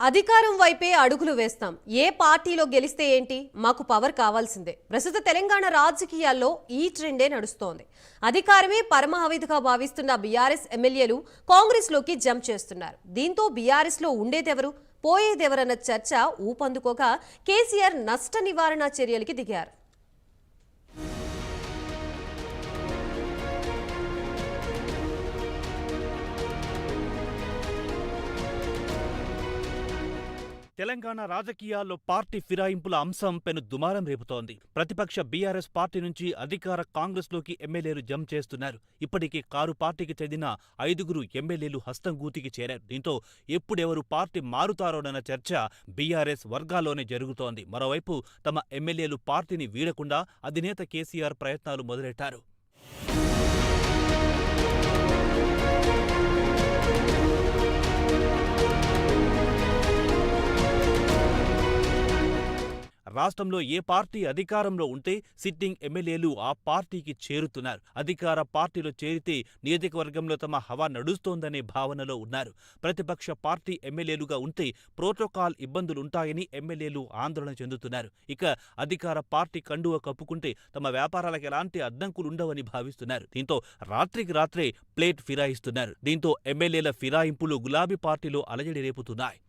అధికారం వైపే అడుగులు వేస్తాం. ఏ పార్టీలో గెలిస్తే ఏంటి, మాకు పవర్ కావాల్సిందే. ప్రస్తుత తెలంగాణ రాజకీయాల్లో ఈ ట్రెండే నడుస్తోంది. అధికారమే పరమావధిగా భావిస్తున్న బీఆర్ఎస్ ఎమ్మెల్యేలు కాంగ్రెస్ లోకి జంప్ చేస్తున్నారు. దీంతో బీఆర్ఎస్ లో ఉండేదెవరు, పోయేదెవరన్న చర్చ ఊపందుకోగా కేసీఆర్ నష్ట నివారణ చర్యలకి దిగారు. తెలంగాణ రాజకీయాల్లో పార్టీ ఫిరాయింపుల అంశం పెను దుమారం రేపుతోంది. ప్రతిపక్ష బీఆర్ఎస్ పార్టీ నుంచి అధికార కాంగ్రెస్లోకి ఎమ్మెల్యేలు జంప్ చేస్తున్నారు. ఇప్పటికే కారు పార్టీకి చెందిన 5గురు ఎమ్మెల్యేలు హస్తం గూతికి చేరారు. దీంతో ఎప్పుడెవరు పార్టీ మారుతారోనన్న చర్చ బీఆర్ఎస్ వర్గాల్లోనే జరుగుతోంది. మరోవైపు తమ ఎమ్మెల్యేలు పార్టీని వీడకుండా అధినేత కేసీఆర్ ప్రయత్నాలు మొదలెట్టారు. రాష్ట్రంలో ఏ పార్టీ అధికారంలో ఉంటే సిట్టింగ్ ఎమ్మెల్యేలు ఆ పార్టీకి చేరుతున్నారు. అధికార పార్టీలో చేరితే నియోజకవర్గంలో తమ హవా నడుస్తోందనే భావనలో ఉన్నారు. ప్రతిపక్ష పార్టీ ఎమ్మెల్యేలుగా ఉంటే ప్రోటోకాల్ ఇబ్బందులుంటాయని ఎమ్మెల్యేలు ఆందోళన చెందుతున్నారు. ఇక అధికార పార్టీ కండువ కప్పుకుంటే తమ వ్యాపారాలకు ఎలాంటి అడ్డంకులుండవని భావిస్తున్నారు. దీంతో రాత్రికి రాత్రే ప్లేట్ ఫిరాయిస్తున్నారు. దీంతో ఎమ్మెల్యేల ఫిరాయింపులు గులాబీ పార్టీలో అలజడి రేపుతున్నాయి.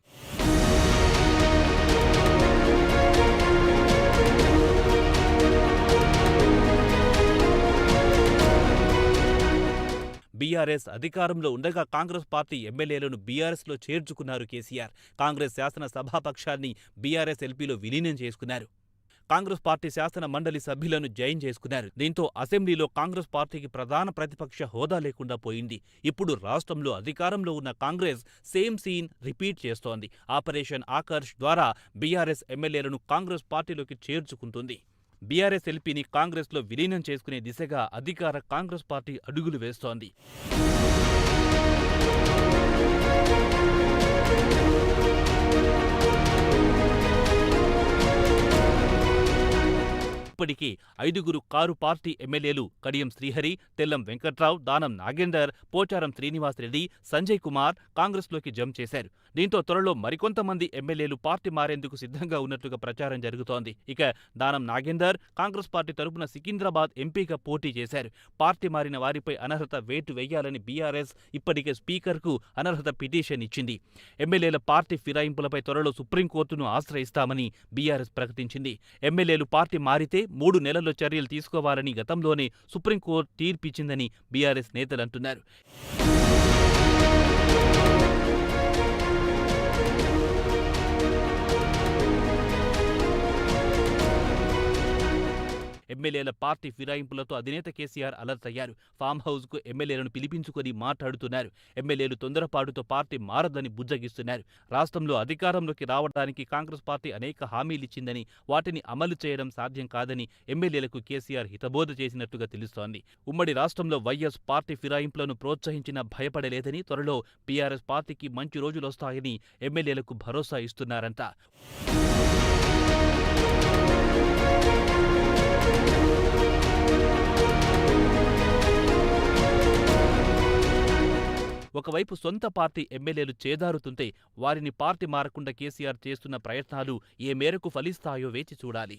బీఆర్ఎస్ అధికారంలో ఉండగా కాంగ్రెస్ పార్టీ ఎమ్మెల్యేలను బీఆర్ఎస్లో చేర్చుకున్నారు కేసీఆర్. కాంగ్రెస్ శాసన సభాపక్షాన్ని బీఆర్ఎస్ ఎల్పీలో విలీనం చేసుకున్నారు. కాంగ్రెస్ పార్టీ శాసన మండలి సభ్యులను జైన్ చేసుకున్నారు. దీంతో అసెంబ్లీలో కాంగ్రెస్ పార్టీకి ప్రధాన ప్రతిపక్ష హోదా లేకుండా పోయింది. ఇప్పుడు రాష్ట్రంలో అధికారంలో ఉన్న కాంగ్రెస్ సేమ్ సీన్ రిపీట్ చేస్తోంది. ఆపరేషన్ ఆకర్ష్ ద్వారా బీఆర్ఎస్ ఎమ్మెల్యేలను కాంగ్రెస్ పార్టీలోకి చేర్చుకుంటుంది. బీఆర్ఎస్ ఎల్పీని కాంగ్రెస్లో విలీనం చేసుకునే దిశగా అధికార కాంగ్రెస్ పార్టీ అడుగులు వేస్తోంది. ఇప్పటికీ 5గురు కారు పార్టీ ఎమ్మెల్యేలు కడియం శ్రీహరి, తెల్లం వెంకట్రావు, దానం నాగేందర్, పోచారం శ్రీనివాసరెడ్డి, సంజయ్ కుమార్ కాంగ్రెస్లోకి జంప్ చేశారు. దీంతో త్వరలో మరికొంతమంది ఎమ్మెల్యేలు పార్టీ మారేందుకు సిద్ధంగా ఉన్నట్లుగా ప్రచారం జరుగుతోంది. ఇక దానం నాగేందర్ కాంగ్రెస్ పార్టీ తరపున సికింద్రాబాద్ ఎంపీగా పోటీ చేశారు. పార్టీ మారిన వారిపై అనర్హత వేటు వేయాలని బీఆర్ఎస్ ఇప్పటికే స్పీకర్కు అనర్హత పిటిషన్ ఇచ్చింది. ఎమ్మెల్యేల పార్టీ ఫిరాయింపులపై త్వరలో సుప్రీంకోర్టును ఆశ్రయిస్తామని బీఆర్ఎస్ ప్రకటించింది. ఎమ్మెల్యేలు పార్టీ మారితే 3 నెలల్లో చర్యలు తీసుకోవాలని గతంలోనే సుప్రీంకోర్టు తీర్పిచ్చిందని బీఆర్ఎస్ నేతలంటున్నారు. ఎమ్మెల్యేల పార్టీ ఫిరాయింపులతో అధినేత కేసీఆర్ అలర్ట్ అయ్యారు. ఫామ్ హౌస్ కు ఎమ్మెల్యేలను పిలిపించుకొని మాట్లాడుతున్నారు. ఎమ్మెల్యేలు తొందరపాటుతో పార్టీ మారదని బుజ్జగిస్తున్నారు. రాష్ట్రంలో అధికారంలోకి రావడానికి కాంగ్రెస్ పార్టీ అనేక హామీలిచ్చిందని, వాటిని అమలు చేయడం సాధ్యం కాదని ఎమ్మెల్యేలకు కేసీఆర్ హితబోధ చేసినట్టుగా తెలుస్తోంది. ఉమ్మడి రాష్ట్రంలో వైఎస్ పార్టీ ఫిరాయింపులను ప్రోత్సహించినా భయపడలేదని, త్వరలో బీఆర్ఎస్ పార్టీకి మంచి రోజులొస్తాయని ఎమ్మెల్యేలకు భరోసా ఇస్తున్నారంట. ఒకవైపు సొంత పార్టీ ఎమ్మెల్యేలు చేదారుతుంటే వారిని పార్టీ మారకుండా కేసీఆర్ చేస్తున్న ప్రయత్నాలు ఏ మేరకు ఫలిస్తాయో వేచి చూడాలి.